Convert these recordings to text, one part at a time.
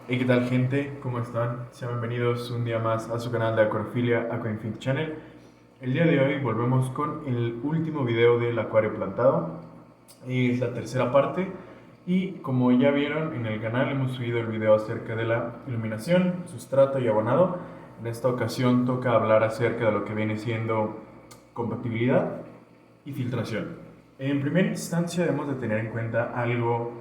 Hey, ¿qué tal, gente? ¿Cómo están? Sean bienvenidos un día más a su canal de Aquafilia Aquainfinity Channel. El día de hoy volvemos con el último video del acuario plantado. Es la tercera parte y como ya vieron en el canal hemos subido el video acerca de la iluminación, sustrato y abonado. En esta ocasión toca hablar acerca de lo que viene siendo compatibilidad y filtración. En primera instancia debemos de tener en cuenta algo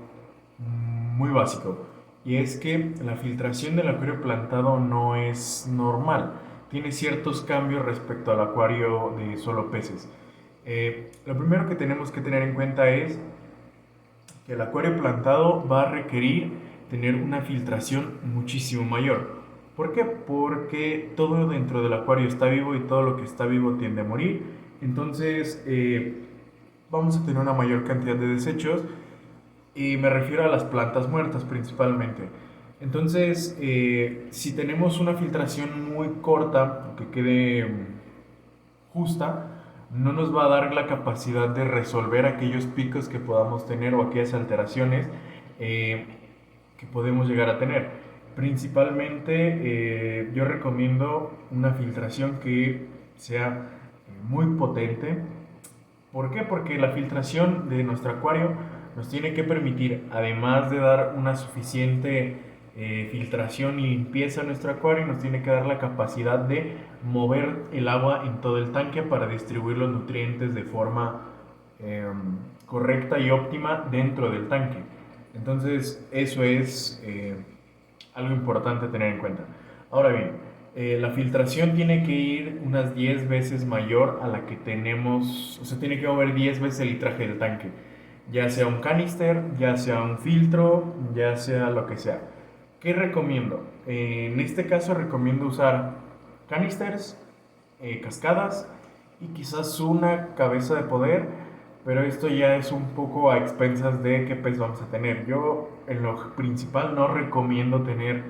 muy básico, y es que la filtración del acuario plantado no es normal. Tiene ciertos cambios respecto al acuario de solo peces. Lo primero que tenemos que tener en cuenta es que el acuario plantado va a requerir tener una filtración muchísimo mayor. ¿Por qué? Porque todo dentro del acuario está vivo y todo lo que está vivo tiende a morir. Entonces vamos a tener una mayor cantidad de desechos, y me refiero a las plantas muertas principalmente. Entonces, si tenemos una filtración muy corta, que quede justa, no nos va a dar la capacidad de resolver aquellos picos que podamos tener o aquellas alteraciones eh, que podemos llegar a tener. Principalmente, yo recomiendo una filtración que sea muy potente. ¿Por qué? Porque la filtración de nuestro acuario nos tiene que permitir, además de dar una suficiente filtración y limpieza a nuestro acuario, nos tiene que dar la capacidad de mover el agua en todo el tanque para distribuir los nutrientes de forma eh, correcta y óptima dentro del tanque. Entonces, eso es algo importante a tener en cuenta. Ahora bien, la filtración tiene que ir unas 10 veces mayor a la que tenemos, o sea, tiene que mover 10 veces el litraje del tanque, ya sea un canister, ya sea un filtro, ya sea lo que sea. ¿Qué recomiendo? En este caso recomiendo usar canisters, cascadas y quizás una cabeza de poder, pero esto ya es un poco a expensas de qué pez vamos a tener. Yo en lo principal no recomiendo tener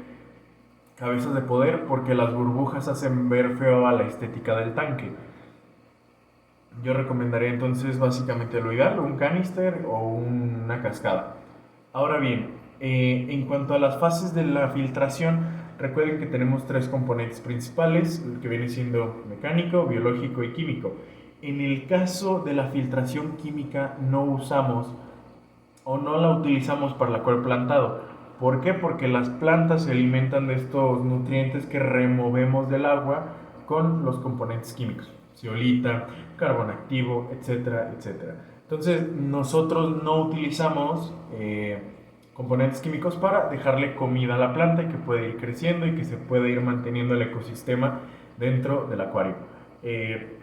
cabezas de poder porque las burbujas hacen ver feo a la estética del tanque. Yo recomendaría entonces básicamente lo ideal, un canister o una cascada. Ahora bien, en cuanto a las fases de la filtración, recuerden que tenemos tres componentes principales, el que viene siendo mecánico, biológico y químico. En el caso de la filtración química no usamos o no la utilizamos para el acuario plantado. ¿Por qué? Porque las plantas se alimentan de estos nutrientes que removemos del agua con los componentes químicos, zeolita, carbón activo, etcétera, etcétera. Entonces nosotros no utilizamos componentes químicos para dejarle comida a la planta y que puede ir creciendo y que se puede ir manteniendo el ecosistema dentro del acuario. Eh,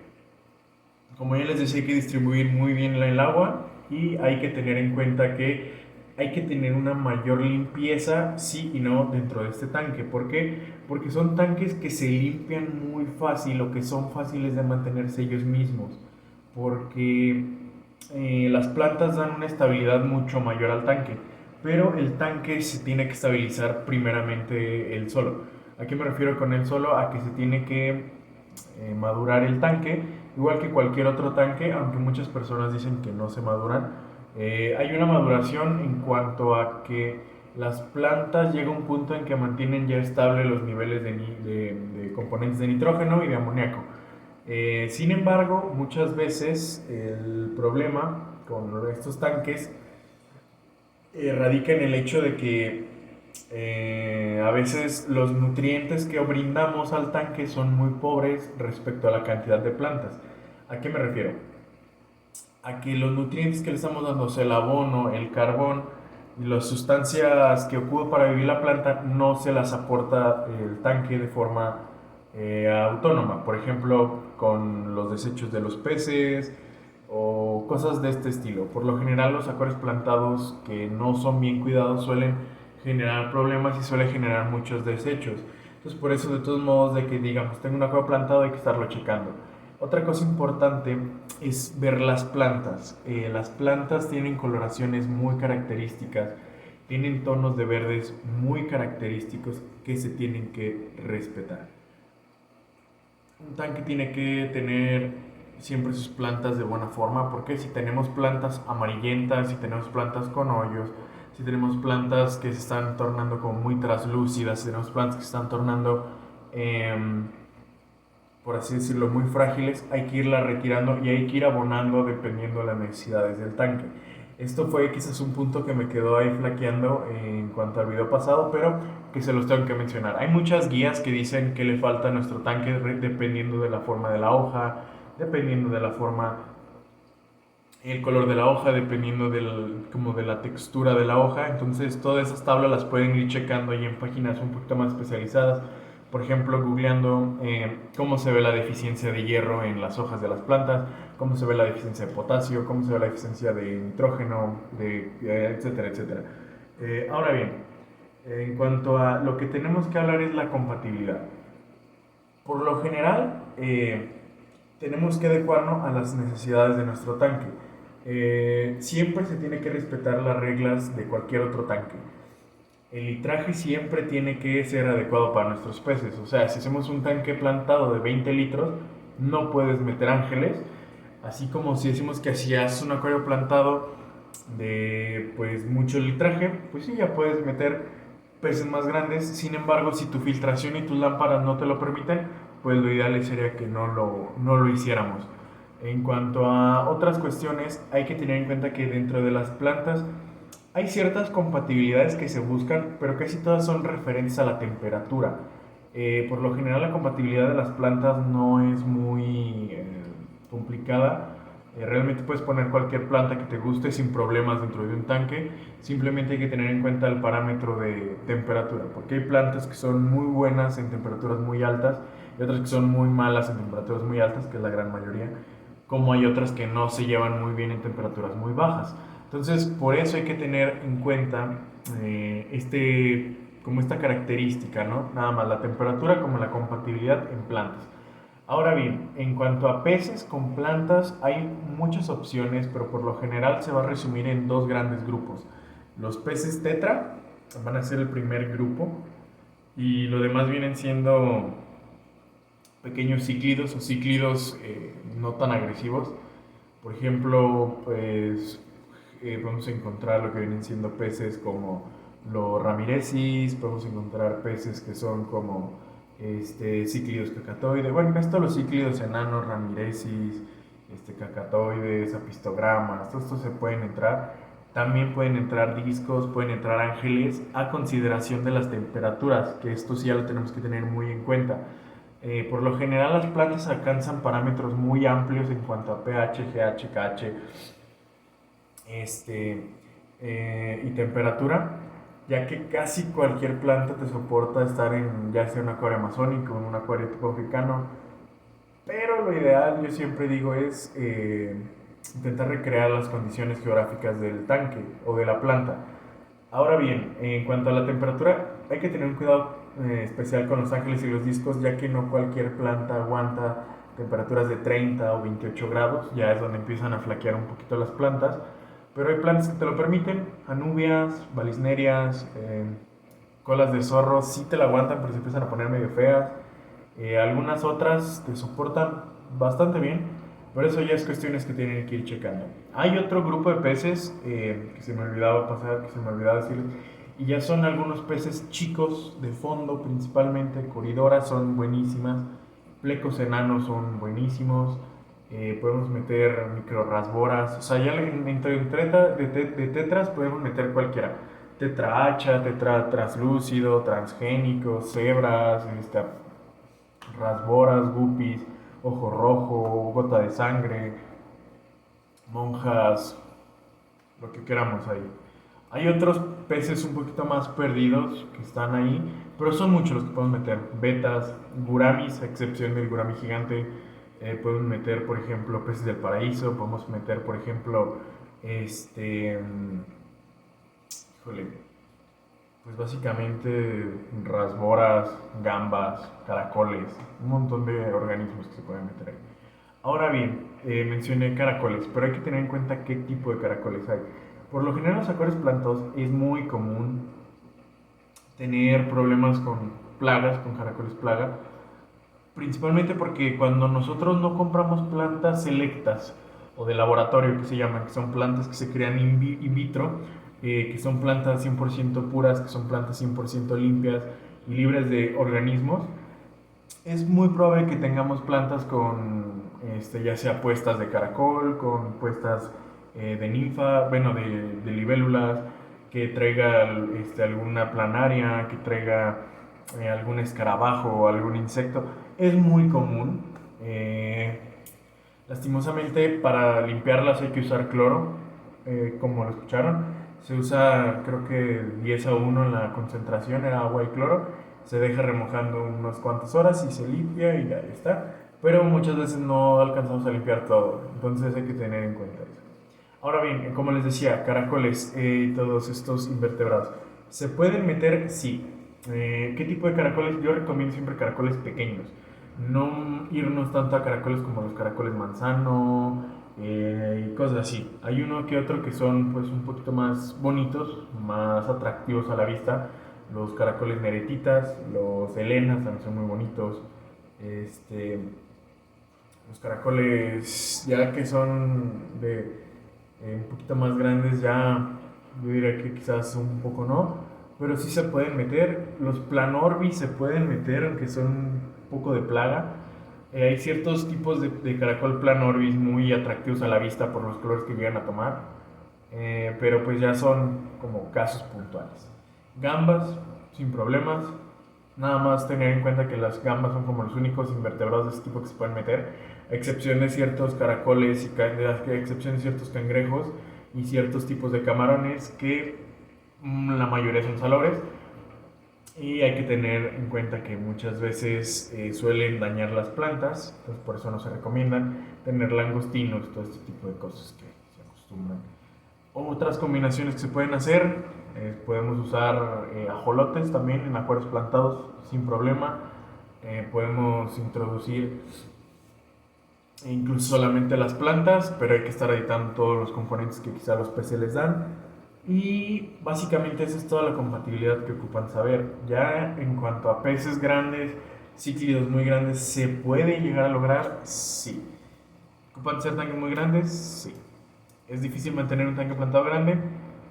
Como ya les decía, hay que distribuir muy bien el agua y hay que tener en cuenta que hay que tener una mayor limpieza, sí y no, dentro de este tanque. ¿Por qué? Porque son tanques que se limpian muy fácil o que son fáciles de mantenerse ellos mismos. Porque las plantas dan una estabilidad mucho mayor al tanque. Pero el tanque se tiene que estabilizar primeramente él solo. ¿A qué me refiero con él solo? A que se tiene que madurar el tanque, igual que cualquier otro tanque, aunque muchas personas dicen que no se maduran. Hay una maduración en cuanto a que las plantas llega a un punto en que mantienen ya estable los niveles de componentes de nitrógeno y de amoníaco. Sin embargo, muchas veces el problema con estos tanques radica en el hecho de que a veces los nutrientes que brindamos al tanque son muy pobres respecto a la cantidad de plantas. ¿A qué me refiero? A que los nutrientes que le estamos dando, o sea, el abono, el carbón y las sustancias que ocupa para vivir la planta, no se las aporta el tanque de forma autónoma. Por ejemplo, con los desechos de los peces o cosas de este estilo. Por lo general, los acuarios plantados que no son bien cuidados suelen generar problemas y suelen generar muchos desechos. Entonces, por eso, de todos modos, de que digamos, tengo un acuario plantado, hay que estarlo checando. Otra cosa importante es ver las plantas. Las plantas tienen coloraciones muy características, tienen tonos de verdes muy característicos que se tienen que respetar. Un tanque tiene que tener siempre sus plantas de buena forma, porque si tenemos plantas amarillentas, si tenemos plantas con hoyos, si tenemos plantas que se están tornando como muy traslúcidas, si tenemos plantas que se están tornando, por así decirlo, muy frágiles, hay que irla retirando y hay que ir abonando dependiendo de las necesidades del tanque. Esto fue quizás un punto que me quedó ahí flaqueando en cuanto al video pasado, pero que se los tengo que mencionar. Hay muchas guías que dicen que le falta a nuestro tanque dependiendo de la forma de la hoja, dependiendo de la forma, el color de la hoja, dependiendo como de la textura de la hoja. Entonces todas esas tablas las pueden ir checando ahí en páginas un poquito más especializadas. Por ejemplo, googleando cómo se ve la deficiencia de hierro en las hojas de las plantas, cómo se ve la deficiencia de potasio, cómo se ve la deficiencia de nitrógeno, etcétera, etcétera. Ahora bien, en cuanto a lo que tenemos que hablar es la compatibilidad. Por lo general, tenemos que adecuarnos a las necesidades de nuestro tanque. Siempre se tiene que respetar las reglas de cualquier otro tanque. El litraje siempre tiene que ser adecuado para nuestros peces. O sea, si hacemos un tanque plantado de 20 litros, no puedes meter ángeles. Así como si decimos que si haces un acuario plantado de pues mucho litraje, pues sí, ya puedes meter peces más grandes. Sin embargo, si tu filtración y tus lámparas no te lo permiten, pues lo ideal sería que no lo hiciéramos. En cuanto a otras cuestiones, hay que tener en cuenta que dentro de las plantas hay ciertas compatibilidades que se buscan, pero casi todas son referentes a la temperatura. Por lo general la compatibilidad de las plantas no es muy complicada. Realmente puedes poner cualquier planta que te guste sin problemas dentro de un tanque. Simplemente hay que tener en cuenta el parámetro de temperatura, porque hay plantas que son muy buenas en temperaturas muy altas y otras que son muy malas en temperaturas muy altas, que es la gran mayoría, como hay otras que no se llevan muy bien en temperaturas muy bajas. Entonces, por eso hay que tener en cuenta como esta característica, ¿no? Nada más la temperatura como la compatibilidad en plantas. Ahora bien, en cuanto a peces con plantas, hay muchas opciones, pero por lo general se va a resumir en dos grandes grupos. Los peces tetra van a ser el primer grupo y lo demás vienen siendo pequeños cíclidos o cíclidos no tan agresivos. Por ejemplo, pues vamos a encontrar lo que vienen siendo peces como los ramiresis, podemos encontrar peces que son como cíclidos cacatoides, bueno, casi todos los cíclidos enanos, ramiresis, cacatoides, apistogramas, todos estos se pueden entrar. También pueden entrar discos, pueden entrar ángeles, a consideración de las temperaturas, que esto sí ya lo tenemos que tener muy en cuenta. Por lo general las plantas alcanzan parámetros muy amplios en cuanto a pH, GH, KH y temperatura, ya que casi cualquier planta te soporta estar en ya sea un acuario amazónico o en un acuario tipo africano, pero lo ideal yo siempre digo es intentar recrear las condiciones geográficas del tanque o de la planta. Ahora bien, en cuanto a la temperatura, hay que tener un cuidado especial con los ángeles y los discos, ya que no cualquier planta aguanta temperaturas de 30 o 28 grados, ya es donde empiezan a flaquear un poquito las plantas, pero hay plantas que te lo permiten, anubias, balisnerias, colas de zorro, sí te la aguantan, pero se empiezan a poner medio feas. Algunas otras te soportan bastante bien, pero eso ya es cuestiones que tienen que ir checando. Hay otro grupo de peces que se me olvidaba pasar, que se me olvidaba decirles, y ya son algunos peces chicos de fondo, principalmente coridoras son buenísimas, plecos enanos son buenísimos, podemos meter microrasboras, o sea, ya entre de tetras podemos meter cualquiera. Tetra hacha, tetra translúcido, transgénico, cebras, rasboras, guppies, ojo rojo, gota de sangre, monjas, lo que queramos ahí. Hay otros peces un poquito más perdidos que están ahí, pero son muchos los que podemos meter. Betas, guramis, a excepción del gurami gigante. Podemos meter, por ejemplo, peces del paraíso. Podemos meter, por ejemplo, híjole, pues básicamente rasboras, gambas, caracoles, un montón de organismos que se pueden meter ahí. Ahora bien, mencioné caracoles, pero hay que tener en cuenta qué tipo de caracoles hay. Por lo general en los acuarios plantados es muy común tener problemas con plagas, con caracoles plaga, principalmente porque cuando nosotros no compramos plantas selectas o de laboratorio que se llaman, que son plantas que se crean in vitro, que son plantas 100% puras, que son plantas 100% limpias y libres de organismos, es muy probable que tengamos plantas con, ya sea puestas de caracol, con puestas de ninfa, bueno, de libélulas, que traiga alguna planaria, que traiga algún escarabajo o algún insecto. Es muy común. Lastimosamente, para limpiarlas hay que usar cloro, como lo escucharon. Se usa, creo que 10:1 en la concentración, era agua y cloro. Se deja remojando unas cuantas horas y se limpia y ya está. Pero muchas veces no alcanzamos a limpiar todo, entonces hay que tener en cuenta eso. Ahora bien, como les decía, caracoles y todos estos invertebrados, ¿se pueden meter? Sí. ¿Qué tipo de caracoles? Yo recomiendo siempre caracoles pequeños. No irnos tanto a caracoles como los caracoles manzano y cosas así. Hay uno que otro que son pues un poquito más bonitos, más atractivos a la vista. Los caracoles neretitas, los helenas también son muy bonitos. Los caracoles ya que son de un poquito más grandes ya yo diría que quizás un poco no, pero sí se pueden meter. Los planorbis se pueden meter aunque son un poco de plaga. Hay ciertos tipos de caracol planorbis muy atractivos a la vista por los colores que llegan a tomar, pero pues ya son como casos puntuales. Gambas, sin problemas. Nada más tener en cuenta que las gambas son como los únicos invertebrados de este tipo que se pueden meter, a excepción de ciertos caracoles y a excepción de ciertos cangrejos y ciertos tipos de camarones que la mayoría son salobres. Y hay que tener en cuenta que muchas veces suelen dañar las plantas, entonces por eso no se recomiendan tener langostinos, todo este tipo de cosas que se acostumbran. Otras combinaciones que se pueden hacer, podemos usar ajolotes también en acuarios plantados sin problema. Podemos introducir incluso solamente las plantas, pero hay que estar editando todos los componentes que quizá los peces les dan. Y básicamente esa es toda la compatibilidad que ocupan saber. Ya en cuanto a peces grandes, cíclidos muy grandes, ¿se puede llegar a lograr? Sí. ¿Ocupan ser tanques muy grandes? Sí. ¿Es difícil mantener un tanque plantado grande?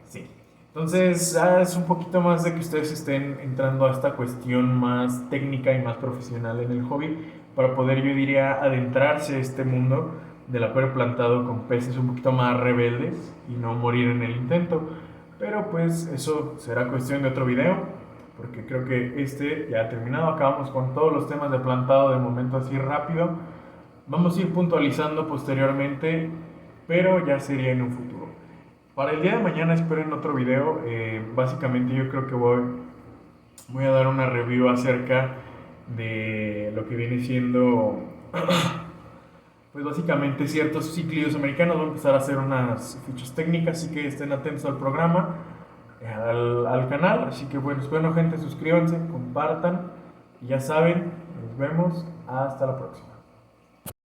Sí. Entonces, es un poquito más de que ustedes estén entrando a esta cuestión más técnica y más profesional en el hobby para poder, yo diría, adentrarse a este mundo del acuario plantado con peces un poquito más rebeldes y no morir en el intento. Pero pues eso será cuestión de otro video, porque creo que ya ha terminado. Acabamos con todos los temas de plantado de momento así rápido. Vamos a ir puntualizando posteriormente, pero ya sería en un futuro. Para el día de mañana esperen otro video. Básicamente yo creo que voy a dar una review acerca de lo que viene siendo pues básicamente ciertos cíclidos americanos. Voy a empezar a hacer unas fichas técnicas, así que estén atentos al programa, al canal. Así que bueno gente, suscríbanse, compartan y ya saben, nos vemos hasta la próxima.